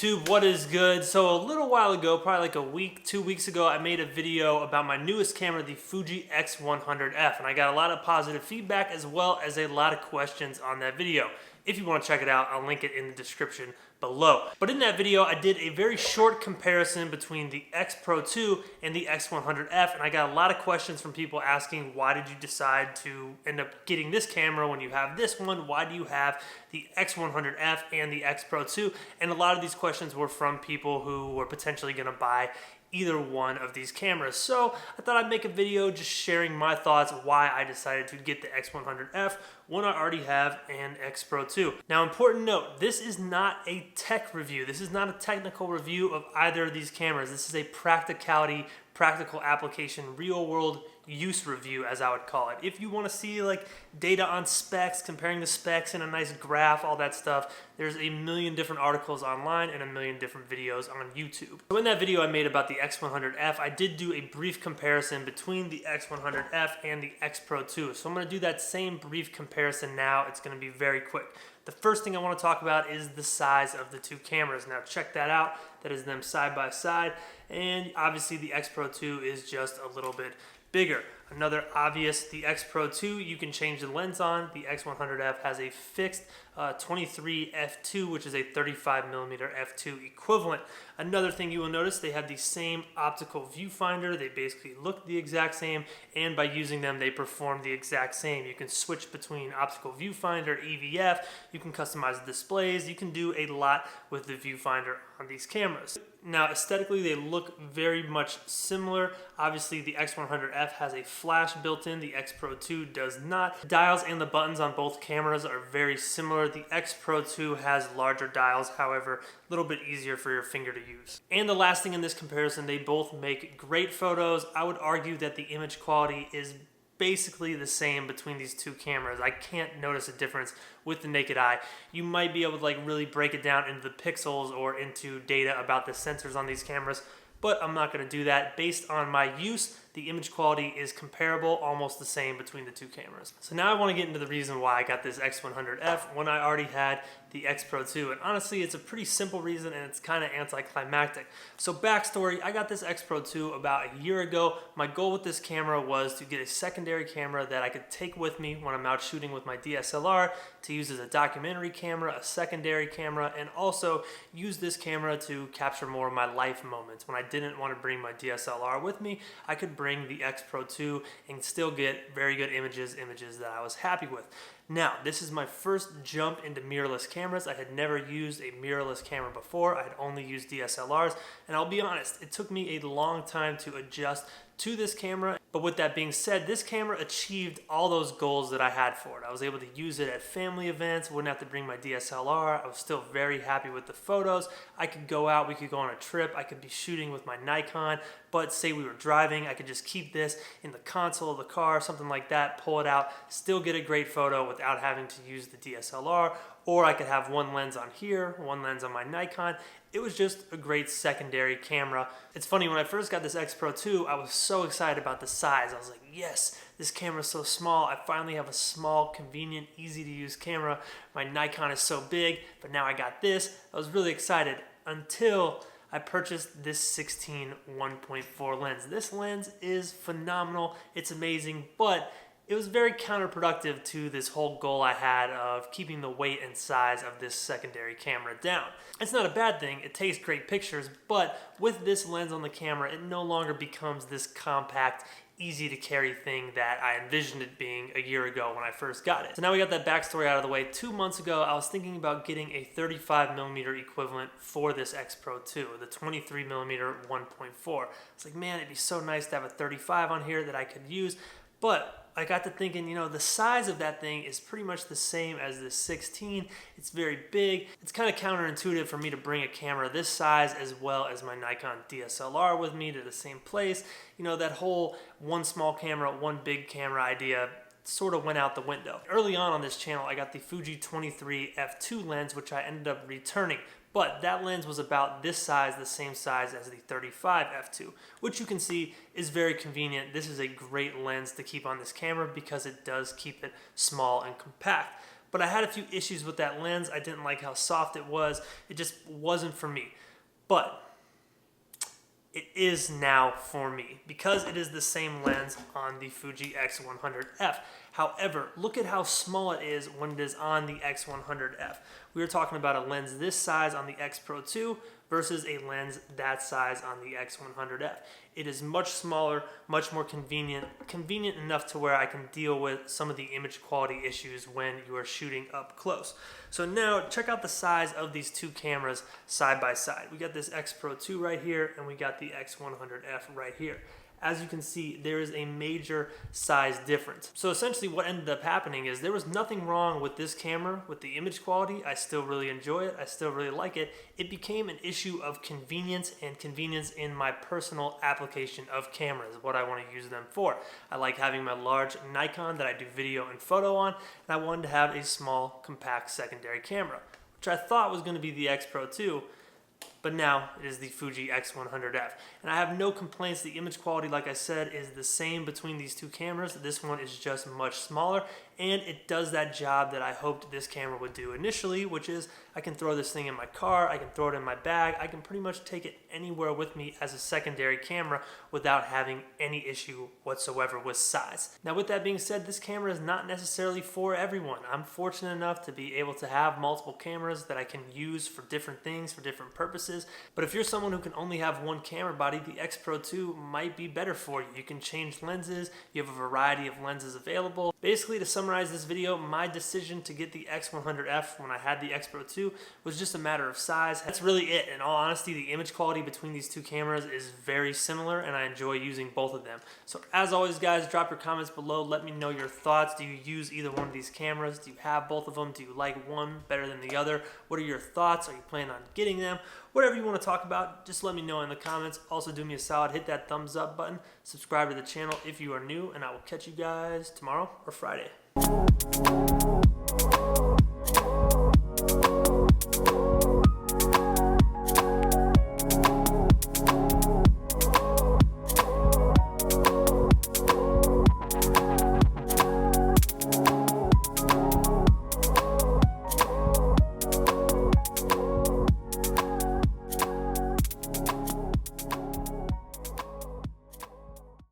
YouTube, what is good? So a little while ago, probably like a week, 2 weeks ago, I made a video about my newest camera, the Fuji X100F, and I got a lot of positive feedback as well as a lot of questions on that video. If you want to check it out, I'll link it in the description below. But in that video, I did a very short comparison between the X-Pro2 and the X100F, and I got a lot of questions from people asking, why did you decide to end up getting this camera when you have this one? Why do you have the X100F and the X-Pro2? And a lot of these questions were from people who were potentially going to buy either one of these cameras. So I thought I'd make a video just sharing my thoughts why I decided to get the X100F when I already have an X-Pro2. Now, important note, this is not a tech review. This is not a technical review of either of these cameras. This is a practicality, practical application, real world use review, as I would call it. If you want to see like data on specs, comparing the specs in a nice graph, all that stuff, there's a million different articles online and a million different videos on YouTube. So in that video I made about the X100F, I did do a brief comparison between the X100F and the X-Pro2. So I'm going to do that same brief comparison now. It's going to be very quick. The first thing I want to talk about is the size of the two cameras. Now check that out. That is them side by side. And obviously the X-Pro2 is just a little bit bigger. Another obvious, the X-Pro2, you can change the lens on. The X100F has a fixed 23 f2, which is a 35mm f2 equivalent. Another thing you will notice, they have the same optical viewfinder. They basically look the exact same, and by using them, they perform the exact same. You can switch between optical viewfinder, EVF, you can customize the displays, you can do a lot with the viewfinder on these cameras. Now, aesthetically, they look very much similar. Obviously, the X100F has a flash built in. The X-Pro2 does not. The dials and the buttons on both cameras are very similar. The X-Pro2 has larger dials, however, a little bit easier for your finger to use. And the last thing in this comparison, they both make great photos. I would argue that the image quality is basically the same between these two cameras. I can't notice a difference with the naked eye. You might be able to like really break it down into the pixels or into data about the sensors on these cameras, but I'm not going to do that. Based on my use, the image quality is comparable, almost the same between the two cameras. So now I want to get into the reason why I got this X100F when I already had the X-Pro2. And honestly, it's a pretty simple reason, and it's kind of anticlimactic. So backstory, I got this X-Pro2 about a year ago. My goal with this camera was to get a secondary camera that I could take with me when I'm out shooting with my DSLR, to use as a documentary camera, a secondary camera, and also use this camera to capture more of my life moments. When I didn't want to bring my DSLR with me, I could bring the X-Pro2 and still get very good images that I was happy with. Now, this is my first jump into mirrorless cameras. I had never used a mirrorless camera before. I had only used DSLRs, and I'll be honest, it took me a long time to adjust to this camera. But with that being said, this camera achieved all those goals that I had for it. I was able to use it at family events, wouldn't have to bring my DSLR. I was still very happy with the photos. I could go out, we could go on a trip, I could be shooting with my Nikon, but say we were driving, I could just keep this in the console of the car, something like that, pull it out, still get a great photo without having to use the DSLR, or I could have one lens on here, one lens on my Nikon. It was just a great secondary camera. It's funny, when I first got this X-Pro2, I was so excited about the size. I was like, yes, this camera's so small. I finally have a small, convenient, easy to use camera. My Nikon is so big, but now I got this. I was really excited until I purchased this 16 1.4 lens. This lens is phenomenal. It's amazing, but it was very counterproductive to this whole goal I had of keeping the weight and size of this secondary camera down. It's not a bad thing, it takes great pictures, but with this lens on the camera, it no longer becomes this compact, easy to carry thing that I envisioned it being a year ago when I first got it. So now we got that backstory out of the way. 2 months ago, I was thinking about getting a 35mm equivalent for this X-Pro2, the 23mm 1.4. It's like, man, it'd be so nice to have a 35 on here that I could use, but I got to thinking, you know, the size of that thing is pretty much the same as the 16. It's very big. It's kind of counterintuitive for me to bring a camera this size as well as my Nikon DSLR with me to the same place. You know, that whole one small camera, one big camera idea sort of went out the window. Early on this channel, I got the Fuji 23 f2 lens, which I ended up returning. But that lens was about this size, the same size as the 35 f2, which you can see is very convenient. This is a great lens to keep on this camera because it does keep it small and compact. but I had a few issues with that lens. I didn't like how soft it was. It just wasn't for me. But it is now for me because it is the same lens on the Fuji X100F. However, look at how small it is when it is on the X100F. We were talking about a lens this size on the X-Pro2 versus a lens that size on the X100F. It is much smaller, much more convenient enough to where I can deal with some of the image quality issues when you are shooting up close. So now check out the size of these two cameras side by side. We got this X-Pro2 right here and we got the X100F right here. As you can see, there is a major size difference. So essentially what ended up happening is there was nothing wrong with this camera, with the image quality. I still really enjoy it. I still really like it. It became an issue of convenience and convenience in my personal application of cameras, what I want to use them for. I like having my large Nikon that I do video and photo on, and I wanted to have a small, compact secondary camera, which I thought was going to be the X-Pro2, but now it is the Fuji X100F. And I have no complaints. The image quality, like I said, is the same between these two cameras. This one is just much smaller, and it does that job that I hoped this camera would do initially, which is I can throw this thing in my car, I can throw it in my bag, I can pretty much take it anywhere with me as a secondary camera without having any issue whatsoever with size. Now with that being said, this camera is not necessarily for everyone. I'm fortunate enough to be able to have multiple cameras that I can use for different things, for different purposes. But if you're someone who can only have one camera body, the X-Pro2 might be better for you. You can change lenses, you have a variety of lenses available. Basically, to summarize this video, my decision to get the X100F when I had the X-Pro2 was just a matter of size. That's really it. In all honesty, the image quality between these two cameras is very similar, and I enjoy using both of them. So as always, guys, drop your comments below. Let me know your thoughts. Do you use either one of these cameras? Do you have both of them? Do you like one better than the other? What are your thoughts? Are you planning on getting them? Whatever you want to talk about, just let me know in the comments. Also, do me a solid, hit that thumbs up button, subscribe to the channel if you are new, and I will catch you guys tomorrow or Friday.